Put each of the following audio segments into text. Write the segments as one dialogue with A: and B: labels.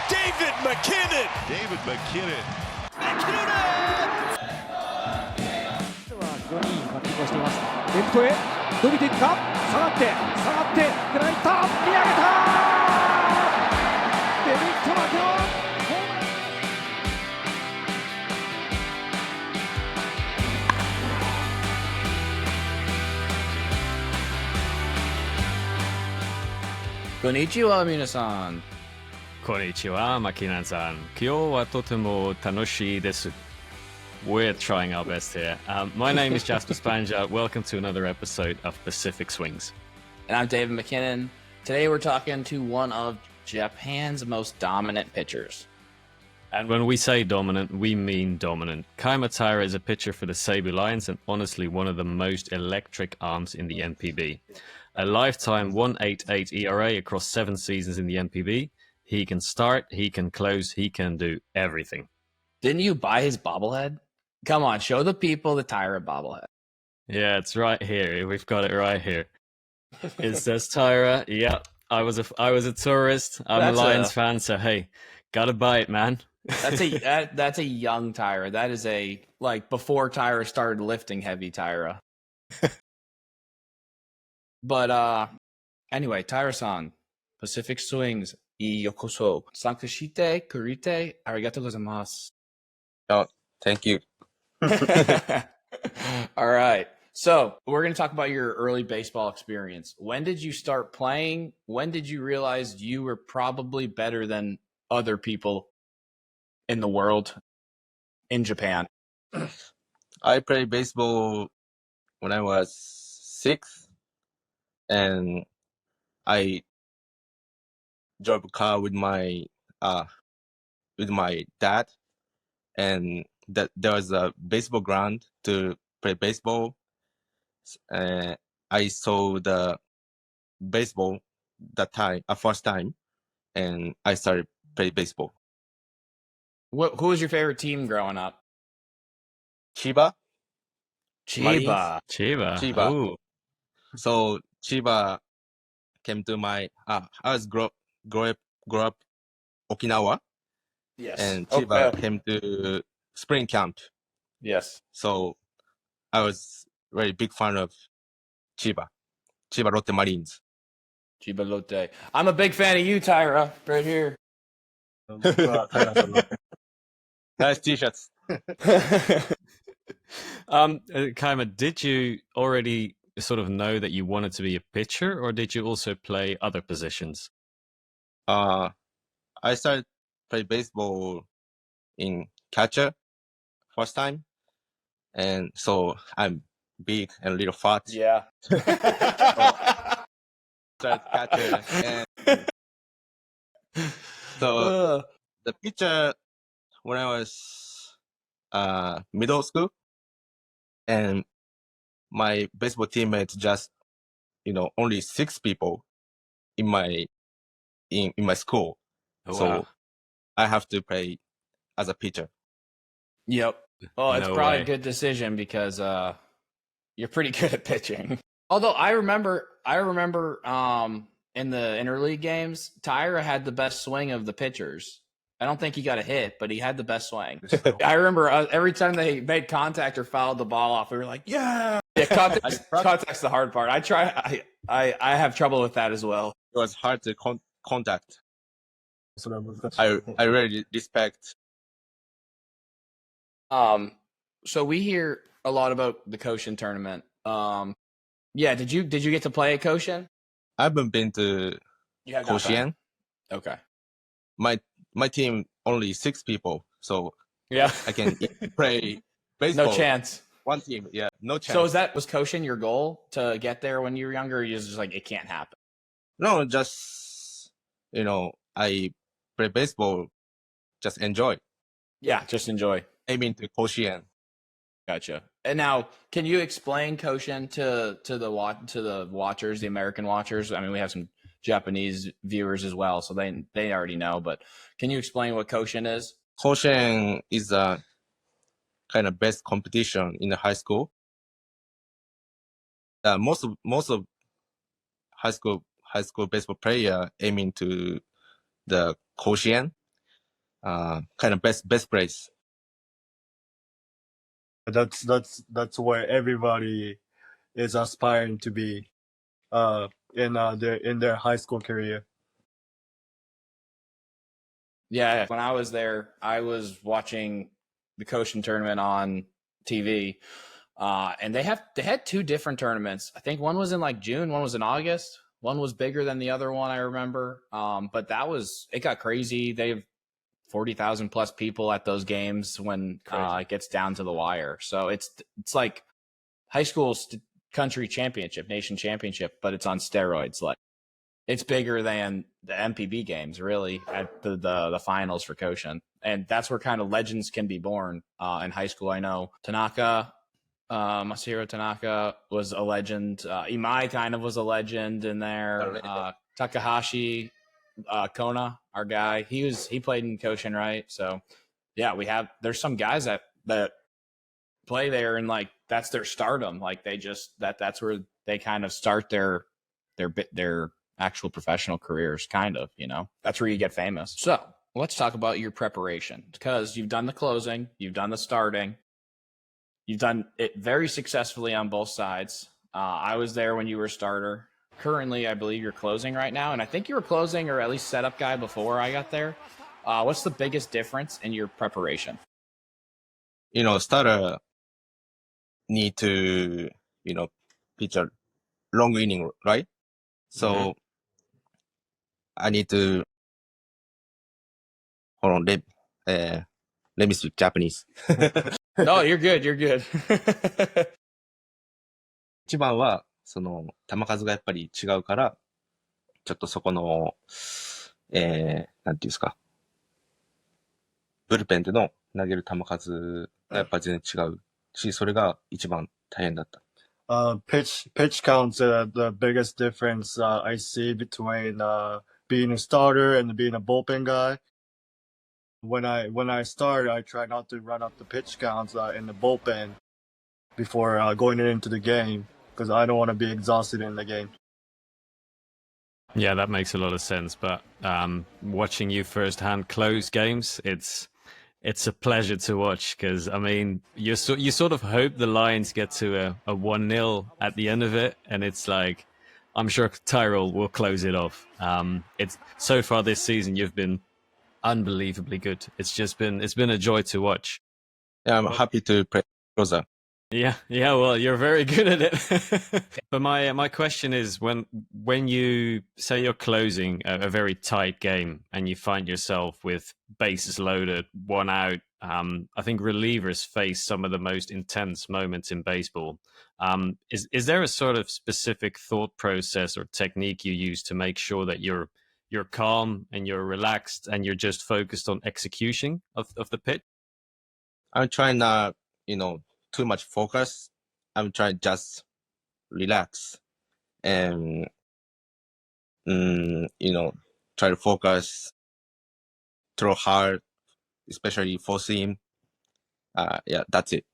A: David MacKinnon.
B: David MacKinnon.
C: 非常にいいバッティングをしています。レフトへ伸びていくか、下がって食らいた、見上げた、デビッド・マキノン、ホームラン。
D: こんにちは、皆さん。
E: こんにちは、マキナンさん。今日はとても楽しいです。We're trying our best here. My name is Jasper Spanja. Welcome to another episode of Pacific Swings.
D: And I'm David MacKinnon. Today we're talking to one of Japan's most dominant pitchers.
E: And when we say dominant, we mean dominant. Kaima Taira is a pitcher for the Seibu Lions and honestly one of the most electric arms in the MPB. A lifetime 1.88 ERA across 7 seasons in the MPB. He can start, he can close, he can do everything.
D: Didn't you buy his bobblehead? Come on, show the people the Taira bobblehead.
E: Yeah, it's right here. We've got it right here. It says Taira. Yeah, I was a tourist. I'm a Lions fan, so hey, gotta buy it, man.
D: That's a young Taira. That is a before Taira started lifting heavy Taira. But anyway, Taira-san, Pacific Swings, yokoso. Sankushite, kurite, arigatou gozaimasu.
F: Oh, thank you.
D: All right. So we're going to talk about your early baseball experience. When did you start playing? When did you realize you were probably better than other people in the world in Japan?
F: I played baseball when I was 6, and I drove a car with my dad, and that there was a baseball ground to play baseball. I saw the baseball that time, first time, and I started play baseball.
D: Who was your favorite team growing up?
F: Chiba.
D: Chiba.
E: Chiba.
F: So Chiba came to my. I was grow up Okinawa.
D: Yes.
F: And Chiba came to spring camp.
D: Yes.
F: So I was very big fan of Chiba Lotte Marines.
D: Chiba Lotte. I'm a big fan of you, Taira, right here.
F: Nice t-shirts.
E: Kaima, did you already sort of know that you wanted to be a pitcher, or did you also play other positions?
F: I started play baseball in catcher first time, and so I'm big and a little fat.
D: Yeah.
F: Started catcher, and so the pitcher when I was middle school, and my baseball teammates just only 6 people in my school.
E: Oh,
F: So
E: wow.
F: I have to play as a pitcher.
D: Yep. Well, it's
E: No
D: probably
E: way.
D: a good decision because you're pretty good at pitching. Although I remember in the interleague games, Taira had the best swing of the pitchers. I don't think he got a hit, but he had the best swing. I remember every time they made contact or fouled the ball off, we were like, yeah. Yeah, contact's the hard part. I have trouble with that as well.
F: It was hard to contact. I really respect.
D: So we hear a lot about the Koshen tournament. Yeah, did you get to play at Koshen?
F: I haven't been to
D: You have not been.
F: Koshen.
D: Okay.
F: My team only 6 people, so
D: Yeah.
F: I can play baseball.
D: No chance.
F: One team, yeah, no chance.
D: So was Koshen your goal to get there when you were younger? Or you just like, it can't happen?
F: No, just I play baseball, just enjoy.
D: Yeah, just enjoy.
F: Aiming to Koshen.
D: Gotcha. And now, can you explain Koshen to the watchers, the American watchers? I mean, we have some Japanese viewers as well, so they already know. But can you explain what Koshen is?
F: Koshen is a kind of best competition in the high school. Most of high school baseball player aiming to the Koshen, kind of best place.
A: That's where everybody is aspiring to be in their high school career.
D: Yeah, when I was there, I was watching the Koshen tournament on TV, and they had two different tournaments. I think one was in like June, one was in August. One was bigger than the other one, I remember. But it got crazy. They have 40,000 plus people at those games when it gets down to the wire. So it's like high school country championship, nation championship, but it's on steroids. Like it's bigger than the MPB games, really, at the finals for Koshen. And that's where kind of legends can be born in high school. I know Tanaka, Masahiro Tanaka was a legend. Imai kind of was a legend in there. Takahashi Kona, our guy, he played in Koshen, right? So yeah, there's some guys that play there and like that's their stardom. Like they just that's where they kind of start their actual professional careers, kind of, that's where you get famous. So let's talk about your preparation, because you've done the closing, you've done the starting, you've done it very successfully on both sides. I was there when you were a starter. Currently, I believe you're closing right now, and I think you were closing or at least setup guy before I got there. What's the biggest difference in your preparation?
F: Starter need to, pitch a long inning, right? So I need to hold on. Let me speak Japanese.
D: No, you're good. You're good.
F: 一番は、球数がやっぱり違うから、ちょっとそこの、なんていうんですか、ブルペンでの投げる球数がやっぱ全然違うし、それが一番大変だった。
A: Pitch counts are the biggest difference I see between being a starter and being a bullpen guy. When I start, I try not to run up the pitch counts in the bullpen before going into the game, because I don't want to be exhausted in the game.
E: Yeah, that makes a lot of sense. But watching you firsthand close games, it's a pleasure to watch, because I mean you sort of hope the Lions get to a 1-0 at the end of it, and it's like I'm sure Tyrell will close it off. It's so far this season you've been unbelievably good. It's been a joy to watch.
F: Yeah, I'm happy to play closer.
E: Yeah, well, you're very good at it. But my question is, when you say you're closing a very tight game and you find yourself with bases loaded, one out, I think relievers face some of the most intense moments in baseball. Is there a sort of specific thought process or technique you use to make sure that you're calm and you're relaxed and you're just focused on execution of the pitch?
F: I'm trying not, too much focus. I'm trying just relax and, try to focus, throw hard, especially for seam. Yeah, that's it.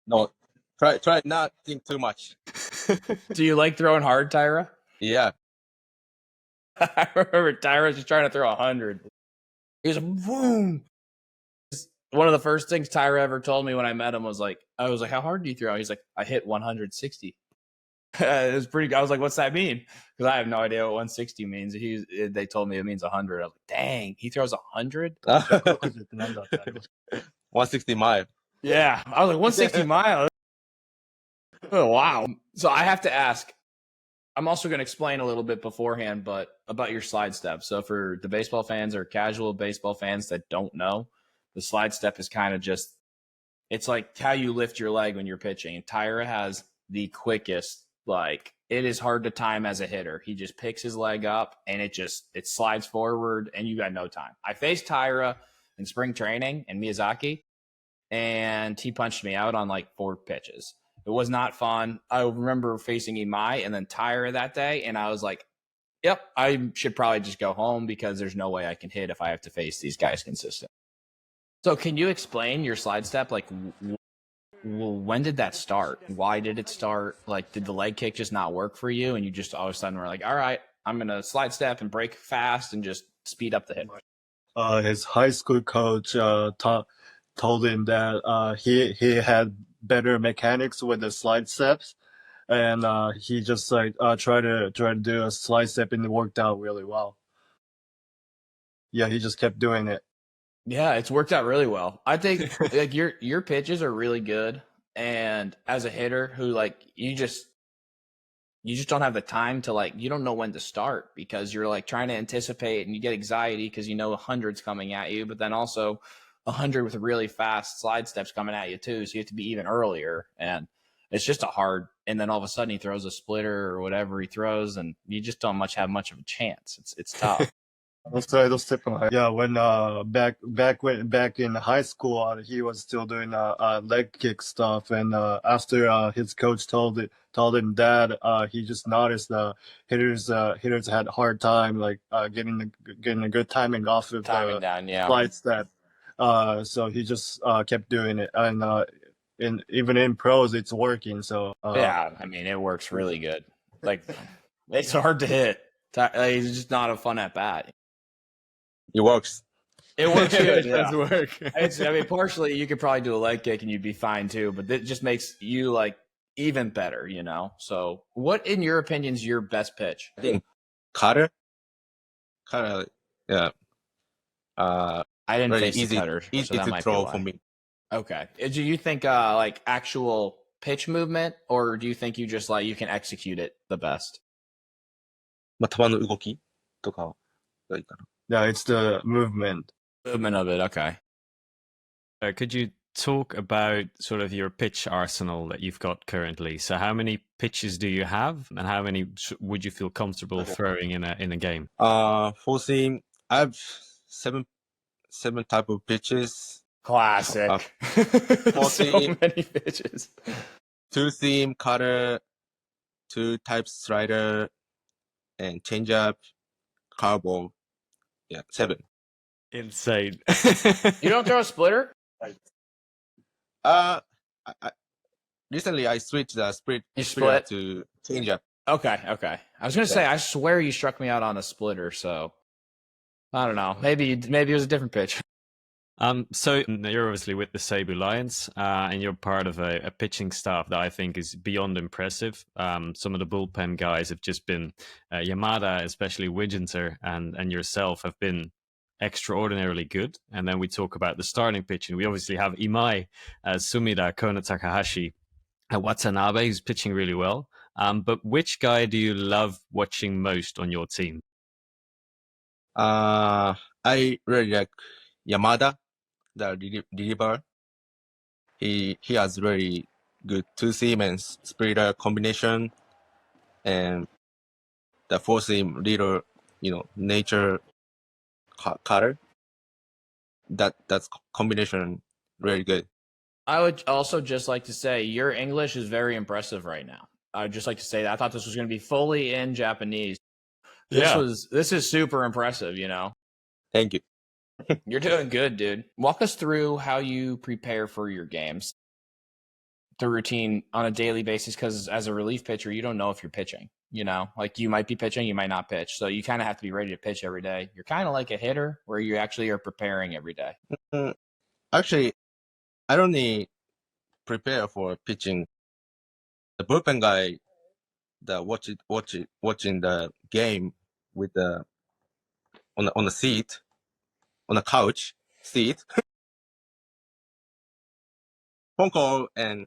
F: No, try not think too much.
D: Do you like throwing hard, Taira?
F: Yeah.
D: I remember Tyra's just trying to throw 100. He was boom. One of the first things Taira ever told me when I met him was like, I was like, how hard do you throw? He's like, I hit 160. It was pretty. I was like, what's that mean? Because I have no idea what 160 means. They told me it means 100. I was like, dang, he throws 100?
F: 160 mile.
D: Yeah, I was like 160 miles. Oh, wow. So I have to ask. I'm also going to explain a little bit beforehand, but about your slide step. So for the baseball fans or casual baseball fans that don't know, the slide step is kind of just, it's like how you lift your leg when you're pitching. And Taira has the quickest, like, it is hard to time as a hitter. He just picks his leg up and it slides forward and you got no time. I faced Taira in spring training in Miyazaki and he punched me out on like 4 pitches. It was not fun. I remember facing Imai and then Taira that day, and I was like, yep, I should probably just go home because there's no way I can hit if I have to face these guys consistent. So can you explain your slide step? Like, when did that start? Why did it start? Like, did the leg kick just not work for you? And you just all of a sudden were like, all right, I'm going to slide step and break fast and just speed up the hit.
A: his high school coach told him that he had better mechanics with the slide steps, and he just like tried to do a slide step and it worked out really well. Yeah, he just kept doing it.
D: Yeah, it's worked out really well. I think like your pitches are really good, and as a hitter who like you just don't have the time to like you don't know when to start because you're like trying to anticipate and you get anxiety because you know 100's coming at you, but then also 100 with really fast slide steps coming at you too, so you have to be even earlier, and it's just a hard. And then all of a sudden he throws a splitter or whatever he throws, and you just don't have much of a chance. It's tough.
A: Yeah, when back in high school, he was still doing leg kick stuff, and after his coach told him that he just noticed hitters had a hard time like getting a good timing off of
D: Timing down, yeah.
A: slide step. So he just kept doing it, and even in pros, it's working. So
D: yeah, I mean, it works really good. Like, it's hard to hit. It's just not a fun at bat.
F: It works.
D: It works good.
E: It does work.
D: I mean, partially you could probably do a leg kick and you'd be fine too, but it just makes you like even better, you know? So what, in your opinion, is your best pitch?
F: I think cutter, yeah.
D: I didn't
F: Very
D: face the
F: easy,
D: cutter,
F: easy
D: so that
F: to
D: might be
F: throw
D: why.
F: for me.
D: Okay. Do you think like actual pitch movement, or do you think you just like you can execute it the best?
F: まあ、球の動きとかがいいかな。
A: yeah, it's the movement.
D: Movement of it, okay.
E: Could you talk about sort of your pitch arsenal that you've got currently? So how many pitches do you have, and how many would you feel comfortable throwing in a game?
F: Full seam, I have seven type of pitches.
D: Classic. So many pitches.
F: Two seam, cutter, two types slider, and changeup, curveball. Yeah, 7.
E: Insane.
D: You don't throw a splitter?
F: Recently I switched the splitter
D: split?
F: to changeup.
D: Okay. I was gonna say, I swear you struck me out on a splitter, so I don't know. Maybe it was a different pitch.
E: So you're obviously with the Seibu Lions, and you're part of a pitching staff that I think is beyond impressive. Some of the bullpen guys have just been Yamada, especially Widgenter, and yourself have been extraordinarily good. And then we talk about the starting pitching. We obviously have Imai, Sumida, Kona Takahashi, Watanabe, who's pitching really well. But which guy do you love watching most on your team?
F: I really like Yamada, the reliever. He has very good two seam and splitter combination, and the four seam little, nature cutter. That's combination really good.
D: I would also just like to say your English is very impressive right now. I would just like to say that I thought this was going to be fully in Japanese. This is super impressive, you know.
F: Thank you.
D: You're doing good, dude. Walk us through how you prepare for your games, the routine on a daily basis, because as a relief pitcher, you don't know if you're pitching, you know, like you might be pitching, you might not pitch. So you kind of have to be ready to pitch every day. You're kind of like a hitter where you actually are preparing every day.
F: Actually, I don't need prepare for pitching. The bullpen guy that watching the game with on the seat, on the couch seat. Phone call and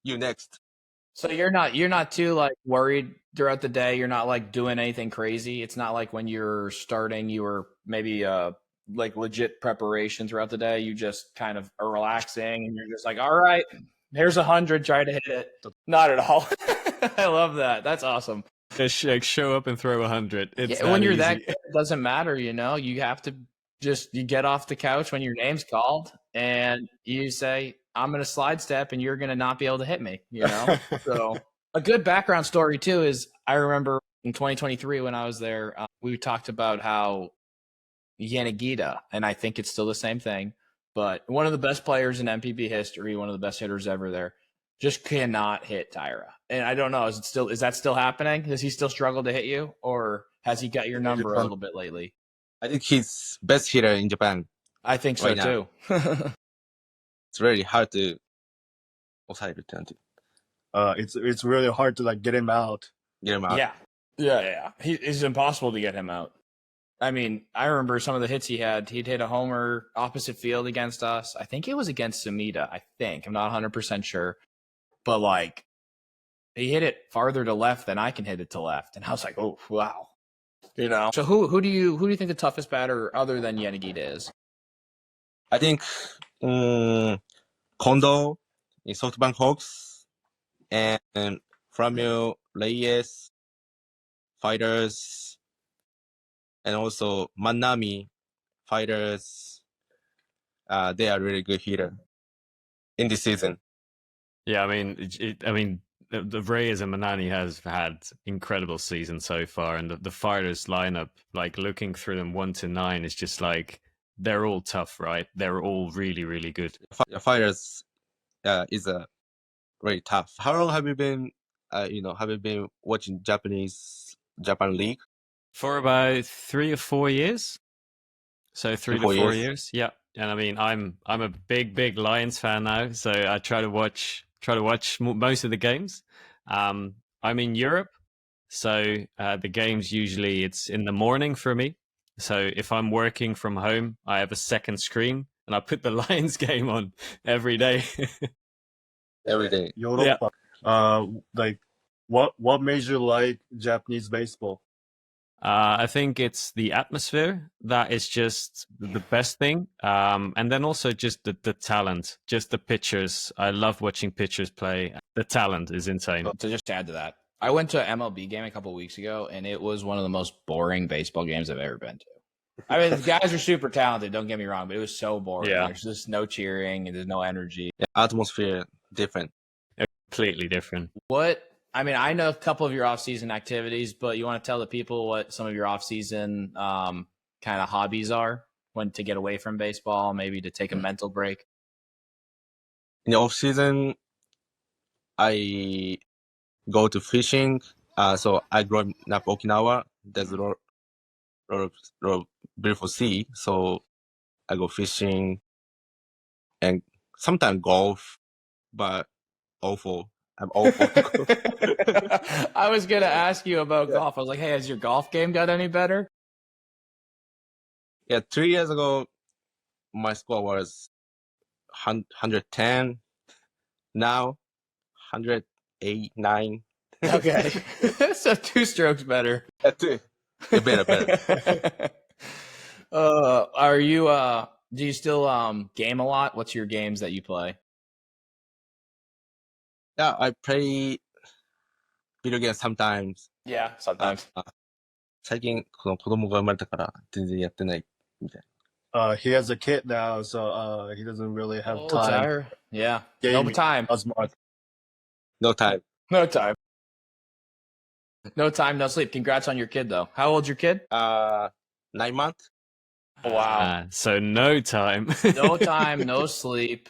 F: you next.
D: So you're not too like worried throughout the day. You're not like doing anything crazy. It's not like when you're starting, you were maybe like legit preparation throughout the day. You just kind of are relaxing and you're just like, all right, here's 100, try to hit it. Not at all. I love that. That's awesome.
E: Just like show up and throw 100. It's
D: when you're
E: easy.
D: that good, it doesn't matter, you know. You have to you get off the couch when your name's called and you say, I'm going to slide step and you're going to not be able to hit me, you know? So a good background story too is I remember in 2023 when I was there, we talked about how Yanagita, and I think it's still the same thing, but one of the best players in MPB history, one of the best hitters ever there, just cannot hit Taira. And I don't know, is that still happening? Does he still struggle to hit you, or has he got your number a little bit lately?
F: I think he's best hitter in Japan.
D: I think so
F: Right now.
D: too.
F: It's really hard to 抑えるってなんていう
A: It's really hard to like get him out.
F: get him out.
D: Yeah. It's impossible to get him out. I mean, I remember some of the hits he had. He'd hit a homer opposite field against us. I think it was against Sumida. I'm not 100% sure. But, like, he hit it farther to left than I can hit it to left. And I was like, oh, wow. You know? So who do you think the toughest batter other than Yanagita is?
F: I think Kondo in SoftBank Hawks and Framil Reyes Fighters and also Manami Fighters. They are really good hitter in this season.
E: Yeah, I mean, the Reyes and Manani has had incredible seasons so far, and the fighters lineup, like looking through them 1 to 9, is just like they're all tough, right? They're all really, really good.
F: Fighters is very tough. How long have you been, watching Japan League?
E: For about 3 or 4 years. So 3 to 4 years. Yeah. And I mean, I'm a big Lions fan now, so I try to watch most of the games. I'm in Europe, so the games usually it's in the morning for me. So if I'm working from home, I have a second screen and I put the Lions game on every day.
F: Every day.
A: Europa. Like what made you like Japanese baseball?
E: I think it's the atmosphere that is just the best thing. And then also just the talent, just the pitchers. I love watching pitchers play. The talent is insane.
D: To just add to that, I went to an MLB game a couple of weeks ago, and it was one of the most boring baseball games I've ever been to. I mean, the guys are super talented, don't get me wrong, but it was so boring.
E: Yeah.
D: There's just no cheering, and there's no energy.
F: Yeah, atmosphere different.
E: Completely different.
D: I mean, I know a couple of your off-season activities, but you want to tell the people what some of your off-season kind of hobbies are when to get away from baseball, maybe to take a mental break?
F: In the off season, I go to fishing. So I grew up in Okinawa. There's a lot of beautiful sea. So I go fishing and sometimes golf, but awful. I'm awful.
D: I was going to ask you about golf. I was like, hey, has your golf game got any better?
F: Yeah, 3 years ago, my score was 110. Now, 108, 9.
D: Okay. So 2 strokes better.
F: Yeah, 2. Yeah, better.
D: Are you, do you still game a lot? What's your games that you play?
F: Yeah, I play video games sometimes.
D: Yeah, sometimes.
F: 最近、子供が生まれたから全然やってないみたい。
A: He has a kid now, so he doesn't really have time.
D: Tyra. Yeah. No
A: Gaming
D: time.
A: as much.
F: No time.
D: No time. No time, no sleep. Congrats on your kid, though. How old's your kid?
F: 9 months.
D: Wow.
E: So no time.
D: No time, no sleep.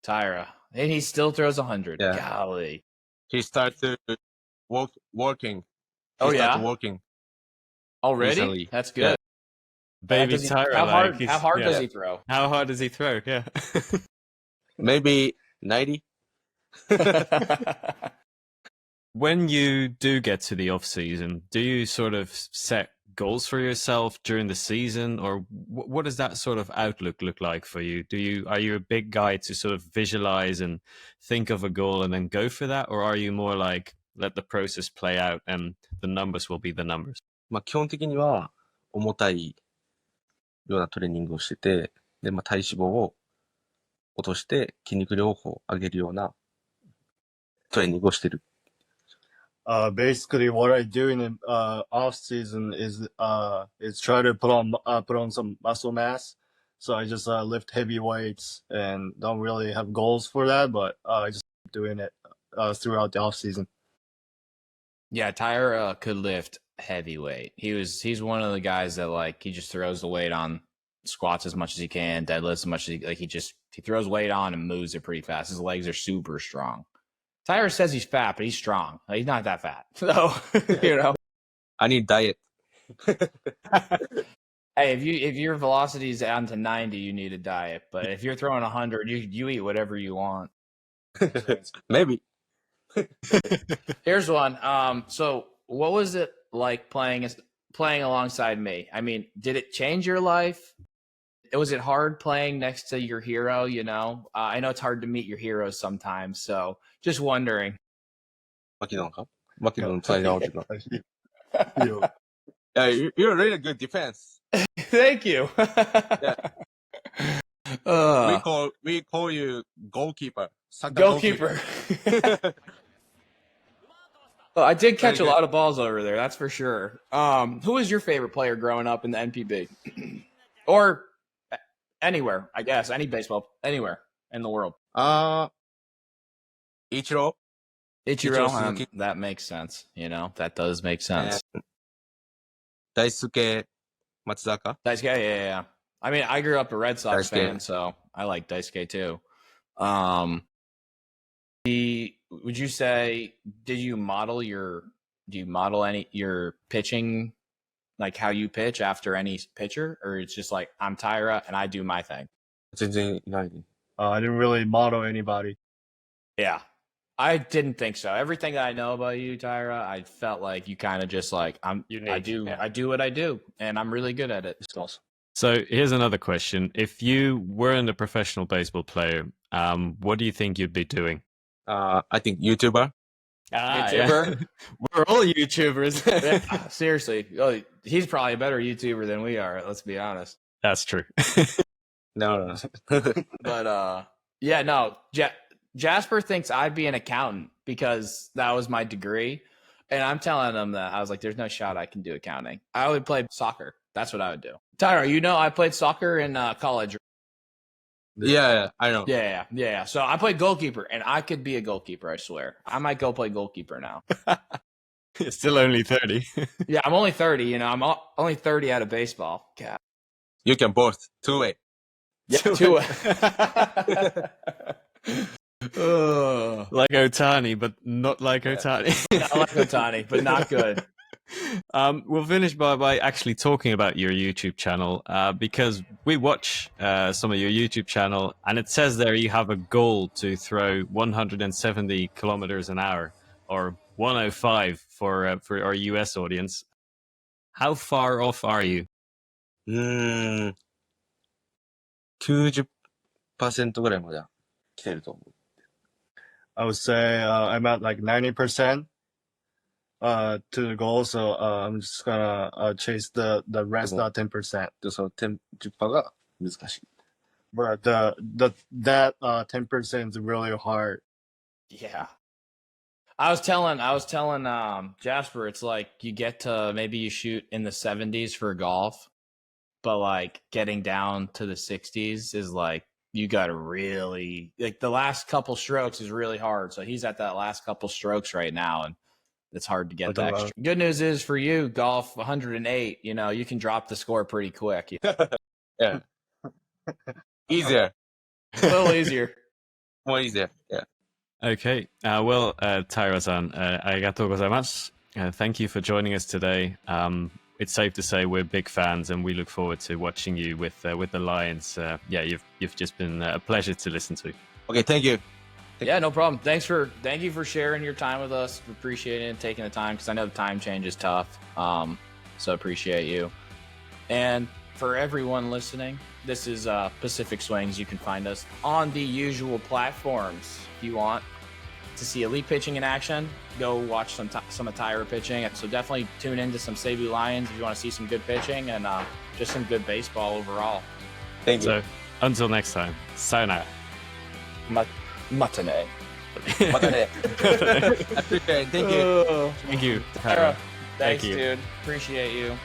D: Tyra. And he still throws 100.
F: Yeah.
D: Golly.
F: He started working.
D: Oh, yeah?
F: Started working.
D: Already?
F: Recently.
D: That's good.
F: Yeah.
E: Baby Tyra.
D: How hard does he throw?
E: How hard does he throw? Yeah.
F: Maybe 90.
E: When you do get to the off season, do you sort of set goals for yourself during the season, or what does that sort of outlook look like for you? Are you a big guy to sort of visualize and think of a goal and then go for that, or are you more like let the process play out and the numbers will be the numbers?
F: まあ基本的には重たいようなトレーニングをしてて、でまあ体脂肪を落として筋肉量を上げるようなトレーニングをしてる。
A: Basically, what I do in off season is try to put on some muscle mass. So I just lift heavy weights and don't really have goals for that, but I just keep doing it throughout the off season.
D: Yeah, Tyra could lift heavyweight. He's one of the guys that like he just throws the weight on, squats as much as he can, deadlifts as much as he throws weight on and moves it pretty fast. His legs are super strong. Tyra says he's fat, but he's strong. He's not that fat. So, you know.
F: I need diet.
D: Hey, if your velocity is down to 90, you need a diet. But if you're throwing 100, you eat whatever you want.
F: Maybe.
D: Here's one. So what was it like playing alongside me? I mean, did it change your life? Was it hard playing next to your hero? You know, I know it's hard to meet your heroes sometimes. So just wondering.
F: マキノンかマキノンの最後の時間。
A: You.
F: Yeah, you're really good defense.
D: Thank you.
F: We call you goalkeeper.
D: Goalkeeper. Well, I did catch a lot of balls over there, that's for sure. Who was your favorite player growing up in the NPB? Or anywhere, I guess, any baseball, anywhere in the world.
F: Ichiro.
D: Ichiro, that makes sense. You know, that does make sense.
F: Daisuke Matsuzaka.
D: Daisuke, yeah. I mean, I grew up a Red Sox fan, so I like Daisuke too. Would you say, do you model your pitching, like how you pitch after any pitcher, or it's just like I'm Taira and I do my thing?
F: 全然いないね。
A: I didn't really model anybody.
D: Yeah, I didn't think so. Everything that I know about you, Taira, I felt like you kind of just like I do what I do, and I'm really good at it.
E: So here's another question: if you weren't a professional baseball player, what do you think you'd be doing?
F: I think YouTuber.
D: YouTuber?
E: Yeah. We're all YouTubers.
D: Yeah, seriously. Oh, he's probably a better YouTuber than we are, let's be honest.
E: That's true.
F: No.
D: But yeah, no. Jasper thinks I'd be an accountant because that was my degree. And I'm telling him that I was like, there's no shot I can do accounting. I would play soccer. That's what I would do. Tyra, you know I played soccer in college.
F: Yeah, I know.
D: Yeah. So I played goalkeeper, and I could be a goalkeeper, I swear. I might go play goalkeeper now.
E: You're still only 30.
D: Yeah, I'm only 30, you know. I'm only 30 out of baseball. God.
F: You can both. Two-way.
D: Yeah, two-way.
E: Like Otani, but not like Otani.
D: Not like Otani, but not good.
E: We'll finish by actually talking about your YouTube channel because we watch some of your YouTube channel, and it says there you have a goal to throw 170 kilometers an hour, or 105 for our US audience. How far off are you?
F: 90% ぐらいまで来てると思う。
A: I would say I'm at like 90% to the goal, so I'm just gonna chase the rest 10%.
F: で、その10%が難しい。
A: But that 10% is really hard.
D: Yeah. I was telling Jasper, it's like you get to maybe you shoot in the 70s for golf, but like getting down to the 60s is like you got to really, like the last couple strokes is really hard. So he's at that last couple strokes right now, and it's hard to get the extra. Good news is for you, golf 108, you know, you can drop the score pretty quick.
F: Yeah. Easier.
D: A little easier.
F: More easier. Yeah.
E: Okay. Well, Taira-san, arigatou gozaimasu. Thank you for joining us today. It's safe to say we're big fans, and we look forward to watching you with the Lions. Yeah, you've just been a pleasure to listen to.
F: Okay, thank you.
D: Yeah, no problem. Thank you for sharing your time with us. Appreciate it and taking the time, because I know the time change is tough. So appreciate you. And for everyone listening, this is Pacific Swings. You can find us on the usual platforms. If you want to see elite pitching in action, go watch some of Taira pitching. So definitely tune into some Seibu Lions if you want to see some good pitching and just some good baseball overall.
F: Thank you.
E: So until next time, sayonara.
D: Matane.
F: Matane. I appreciate it. Thank you.
E: Thank you,
D: Taira. Thanks,
E: Thank you.
D: dude. Appreciate you.